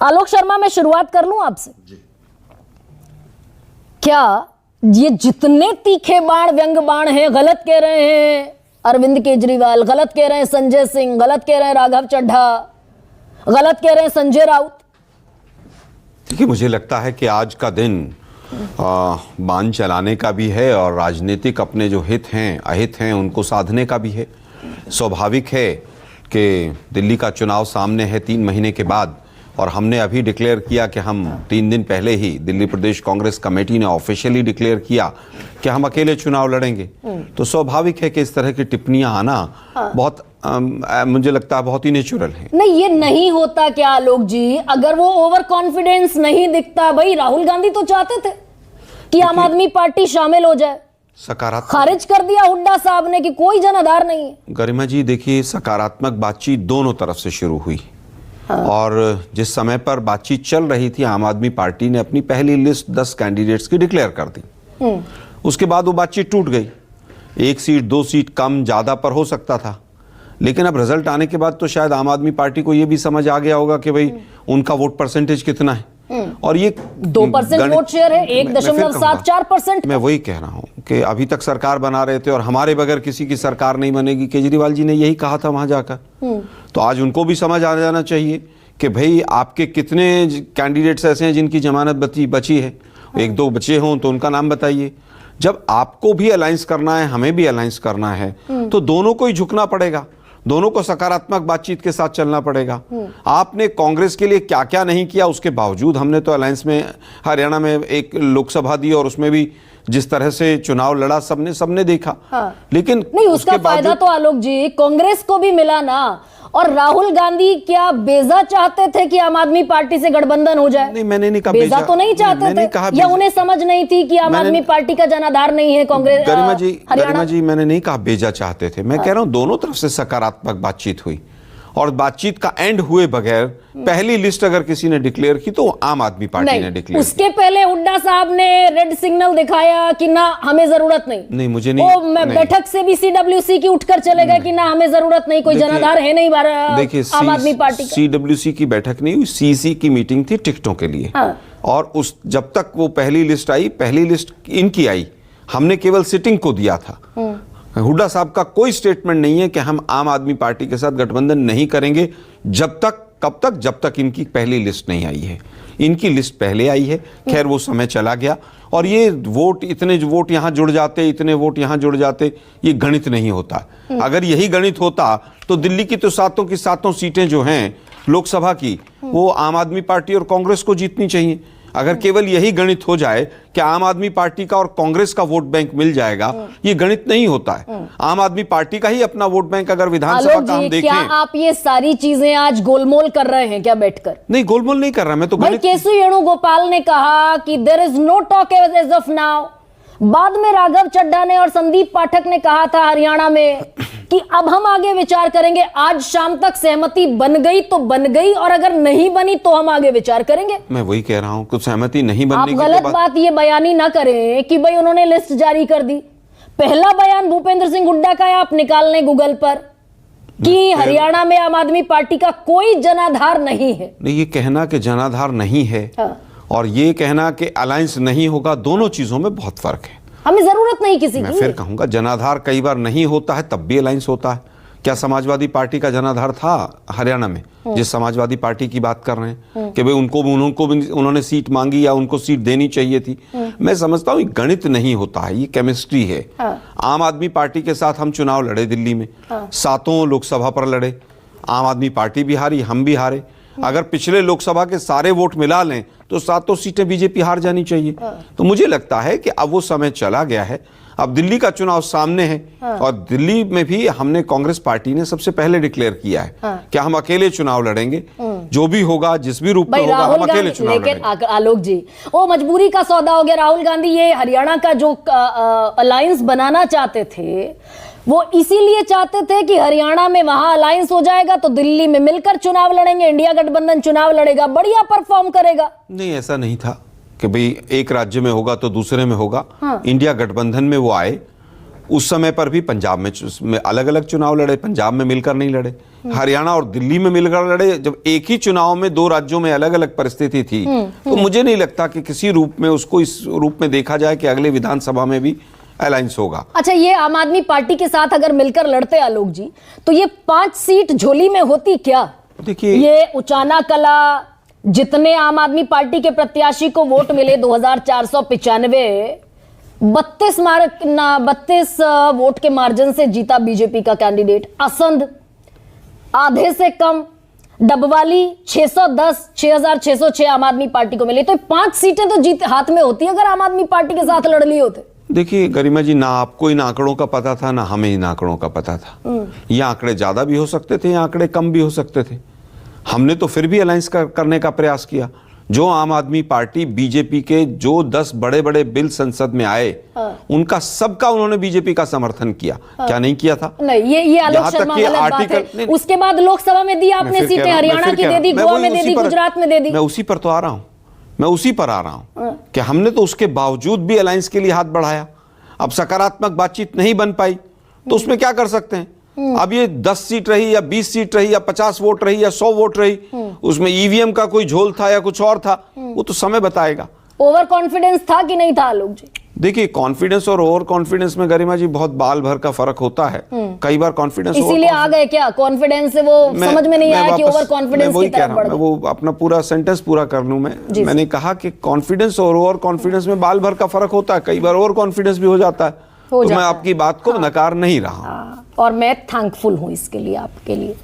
आलोक शर्मा, मैं शुरुआत कर लूं आपसे। क्या ये जितने तीखे बाण, व्यंग बाण हैं, गलत कह रहे हैं अरविंद केजरीवाल, गलत कह रहे हैं संजय सिंह, गलत कह रहे हैं राघव चड्ढा, गलत कह रहे हैं संजय राउत? देखिए, मुझे लगता है कि आज का दिन बाण चलाने का भी है और राजनीतिक अपने जो हित हैं, अहित हैं, उनको साधने का भी है। स्वाभाविक है कि दिल्ली का चुनाव सामने है 3 महीने के बाद, और हमने अभी डिक्लेयर किया कि हम 3 दिन पहले ही दिल्ली प्रदेश कांग्रेस कमेटी ने ऑफिशियली डिक्लेयर किया कि हम अकेले चुनाव लड़ेंगे। तो स्वाभाविक है कि इस तरह की टिप्पणियां आना बहुत मुझे लगता है बहुत ही नेचुरल है। नहीं, ये नहीं होता क्या आलोक जी? अगर वो ओवर कॉन्फिडेंस नहीं दिखता, भाई राहुल गांधी तो चाहते थे कि आम आदमी पार्टी शामिल हो जाए, सकारात्मक खारिज कर दिया हुड्डा साहब ने कि कोई जनाधार नहीं है। गरिमा जी, देखिए, सकारात्मक बातचीत दोनों तरफ से शुरू हुई। और जिस समय पर बातचीत चल रही थी, आम आदमी पार्टी ने अपनी पहली लिस्ट 10 कैंडिडेट्स की डिक्लेयर कर दी। उसके बाद वो बातचीत टूट गई। 1 सीट 2 सीट कम ज्यादा पर हो सकता था, लेकिन अब रिजल्ट आने के बाद तो शायद आम आदमी पार्टी को ये भी समझ आ गया होगा कि भाई उनका वोट परसेंटेज कितना है। और ये 2% वोट शेयर है, 1.74%। मैं वही कह रहा हूं कि अभी तक सरकार बना रहे थे और हमारे बगैर किसी की सरकार नहीं बनेगी, केजरीवाल जी ने यही कहा था वहां जाकर। तो आज उनको भी समझ आ जाना चाहिए कि भाई आपके कितने कैंडिडेट्स ऐसे हैं जिनकी जमानत बची है। 1-2 बचे हों तो उनका नाम बताइए। जब आपको भी अलायंस करना है, हमें भी अलायंस करना है, तो दोनों को ही झुकना पड़ेगा, दोनों को सकारात्मक बातचीत के साथ चलना पड़ेगा। आपने कांग्रेस के लिए क्या क्या नहीं किया, उसके बावजूद हमने तो अलायंस में हरियाणा में एक लोकसभा दी और उसमें भी जिस तरह से चुनाव लड़ा सबने देखा। लेकिन नहीं, उसका फायदा तो आलोक जी कांग्रेस को भी मिला ना। और राहुल गांधी क्या बेजा चाहते थे कि आम आदमी पार्टी से गठबंधन हो जाए? नहीं, मैंने नहीं कहा बेजा तो नहीं चाहते थे, या उन्हें समझ नहीं थी कि आम आदमी पार्टी का जनाधार नहीं है कांग्रेस? गरिमा जी, मैंने नहीं कहा बेजा चाहते थे। मैं कह रहा हूं दोनों तरफ से सकारात्मक बातचीत हुई, और बातचीत का एंड हुए बगैर पहली लिस्ट अगर किसी ने डिक्लेयर की तो आम आदमी पार्टी ने डिक्लेयर। उसके पहले हुड्डा साहब ने रेड सिग्नल दिखाया कि ना हमें जरूरत नहीं। मुझे नहीं, बैठक से भी सीडब्ल्यूसी की उठकर चले गए कि ना हमें जरूरत नहीं, कोई जनाधार है नहीं देखिए, आम आदमी पार्टी का। सीडब्ल्यूसी की बैठक नहीं हुई, सीसी की मीटिंग थी टिकटों के लिए। और उस जब तक वो पहली लिस्ट इनकी आई, हमने केवल सिटिंग को दिया था। हुड्डा साहब का कोई स्टेटमेंट नहीं है कि हम आम आदमी पार्टी के साथ गठबंधन नहीं करेंगे जब तक इनकी पहली लिस्ट नहीं आई है। इनकी लिस्ट पहले आई है, खैर वो समय चला गया। और ये इतने वोट यहां जुड़ जाते, इतने वोट यहां जुड़ जाते, ये गणित नहीं होता। अगर यही गणित होता तो दिल्ली की तो 7 की 7 सीटें जो हैं लोकसभा की, वो आम आदमी पार्टी और कांग्रेस को जीतनी चाहिए। अगर केवल यही गणित हो जाए कि आम आदमी पार्टी का और कांग्रेस का वोट बैंक मिल जाएगा, ये गणित नहीं होता है। आम आदमी पार्टी का ही अपना वोट बैंक अगर विधानसभा का हम देखें। क्या आप ये सारी चीजें आज गोलमोल कर रहे हैं क्या बैठकर? नहीं, गोलमोल नहीं कर रहा मैं तो। भाई केसु वेणुगोपाल ने कहा कि there is no talk as of now. बाद में राघव चड्ढा ने और संदीप पाठक ने कहा था हरियाणा में कि अब हम आगे विचार करेंगे। आज शाम तक सहमति बन गई तो बन गई, और अगर नहीं बनी तो हम आगे विचार करेंगे। मैं वही कह रहा हूं, कुछ सहमति नहीं बनने आप गलत बात ये बयानी ना करें कि भाई उन्होंने लिस्ट जारी कर दी। पहला बयान भूपेंद्र सिंह हुड्डा का है, आप निकाल लें गूगल पर, कि हरियाणा में आम आदमी पार्टी का कोई जनाधार नहीं है। नहीं, ये कहना कि जनाधार नहीं है और ये कहना कि अलायंस नहीं होगा, दोनों चीजों में बहुत फर्क है। हमें जरूरत नहीं किसी की। मैं फिर कहूंगा, जनाधार कई बार नहीं होता है तब भी अलायंस होता है। क्या समाजवादी पार्टी का जनाधार था हरियाणा में? जिस समाजवादी पार्टी की बात कर रहे हैं कि भाई उनको भी उन्होंने सीट मांगी या उनको सीट देनी चाहिए थी। मैं समझता हूँ गणित नहीं होता है, ये केमिस्ट्री है। आम आदमी पार्टी के साथ हम चुनाव लड़े दिल्ली में, 7 लोकसभा पर लड़े, आम आदमी पार्टी भी हारी, हम भी हारे। अगर पिछले लोकसभा के सारे वोट मिला लें तो 7 सीटें बीजेपी हार जानी चाहिए। तो मुझे लगता है कि अब वो समय चला गया है, अब दिल्ली का चुनाव सामने है। और दिल्ली में भी हमने कांग्रेस पार्टी ने सबसे पहले डिक्लेयर किया है कि हम अकेले चुनाव लड़ेंगे, जो भी होगा जिस भी रूप में होगा हम अकेले चुनाव लड़ेंगे। लेकिन आलोक जी, वो मजबूरी का सौदा हो गया। राहुल गांधी ये हरियाणा का जो अलायंस बनाना चाहते थे, वो इसीलिए चाहते थे कि हरियाणा में वहां अलायंस हो जाएगा तो दिल्ली में मिलकर चुनाव लड़ेंगे, इंडिया गठबंधन चुनाव लड़ेगा, बढ़िया परफॉर्म करेगा। नहीं, ऐसा नहीं था कि भाई एक राज्य में होगा तो दूसरे में होगा। इंडिया गठबंधन में वो आए, उस समय पर भी पंजाब में अलग अलग चुनाव लड़े, पंजाब में मिलकर नहीं लड़े, हरियाणा और दिल्ली में मिलकर लड़े। जब एक ही चुनाव में दो राज्यों में अलग अलग परिस्थिति थी, तो मुझे नहीं लगता कि किसी रूप में उसको इस रूप में देखा जाए कि अगले विधानसभा में भी अलायंस होगा। अच्छा, ये आम आदमी पार्टी के साथ अगर मिलकर लड़ते आलोक जी, तो ये 5 सीट झोली में होती क्या? देखिए, ये उचाना कला, जितने आम आदमी पार्टी के प्रत्याशी को वोट मिले 2495, 32 वोट के मार्जिन से जीता बीजेपी का कैंडिडेट। असंध आधे से कम, डबवाली 610, 6606 आम आदमी पार्टी को मिली। तो 5 सीटें तो जीत हाथ में होती अगर आम आदमी पार्टी के साथ लड़ लिए होते। देखिए गरिमा जी, ना आपको इन आंकड़ों का पता था, ना हमें इन आंकड़ों का पता था। ये आंकड़े ज्यादा भी हो सकते थे, ये आंकड़े कम भी हो सकते थे। हमने तो फिर भी अलायंस करने का प्रयास किया। जो आम आदमी पार्टी बीजेपी के जो 10 बड़े बड़े बिल संसद में आए, उनका सबका उन्होंने बीजेपी का समर्थन किया। क्या नहीं किया था? नहीं, ये आलोक शर्मा गलत बात है। उसके बाद लोकसभा में दी आपने सीटें, हरियाणा की दे दी, गोवा में दे दी, गुजरात में दे दी। मैं उसी पर तो आ रहा हूं, मैं उसी पर आ रहा हूं कि हमने तो उसके बावजूद भी अलायंस के लिए हाथ बढ़ाया। अब सकारात्मक बातचीत नहीं बन पाई तो उसमें क्या कर सकते हैं? अब ये 10 सीट रही या 20 सीट रही या 50 वोट रही या 100 वोट रही, उसमें ईवीएम का कोई झोल था या कुछ और था, वो तो समय बताएगा। ओवर कॉन्फिडेंस था कि नहीं था आलोक जी? देखिए, कॉन्फिडेंस और ओवर कॉन्फिडेंस में गरिमा जी बहुत बाल भर का फर्क होता है। कई बार कॉन्फिडेंस इसीलिए आ गए क्या? कॉन्फिडेंस से वो समझ में नहीं आया कि ओवर कॉन्फिडेंस की तरफ बढ़ गए। वो अपना पूरा सेंटेंस पूरा कर लूं मैं। मैंने कहा कि कॉन्फिडेंस और ओवर कॉन्फिडेंस में बाल भर का फर्क होता है। कई बार ओवर कॉन्फिडेंस भी हो जाता है। तो मैं आपकी बात को नकार नहीं रहा हूं। और मैं थैंकफुल हूं इसके लिए, आपके लिए।